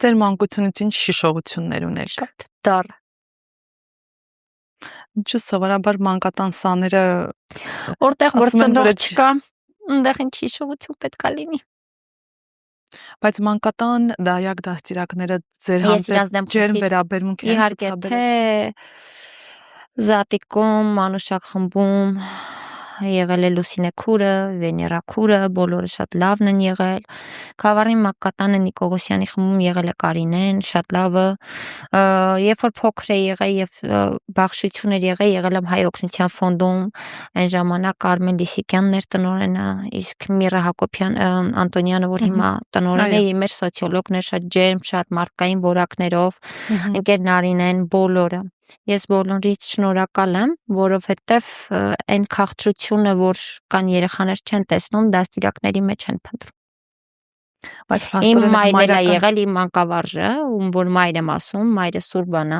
Ձեր մանկությունից ինչ հիշողություններ ունեք։ Շատ դառ։ Ինչու սովորաբար մանկատան սաները Որտեղ որ ասում են, որ ծնող չկա, այնտեղ ինչ հիշողություն պետքա լինի։ բայց մանկատան դայակ դաստիարակները ձեր Ես իրաց հանդեպ դեմ ջերմ խնդիր վերաբերմունք են իհարկե թե ցուցաբերել։ Զատիկում, Մանուշակ խմբում եղել է Լուսինե քուրը, Վեներա քուրը, բոլորը շատ լավն են եղել։ Խավարի մանկատանը Նիկողոսյանի խմբում եղել է Կարինեն, շատ լավը։ Երբ որ փոքր է եղել եւ բախշություն էր եղել եմ Հայ օգնության ֆոնդում, այն ժամանակ Արմեն Լիսիկյանն էր տնօրենը, իսկ Միրա Հակոբյան Անտոնյանը, որ հիմա տնօրեն է, մեր սոցիոլոգն էր, շատ ջերմ, շատ մարդկային որակներով, ընկեր Նարինեն, բոլորը։ Ես բոլորից շնորհակալ եմ, որովհետև այն քաղցրությունը, որ կան երեխաներ չեն տեսնում, դաստիարակների մեջ են փնտրում։ Բայց Իմ փաստորեն մայրն էլ է մայրական եղել իմ մանկավարժը, ում որ մայր եմ ասում, մայրը Սուրբանա,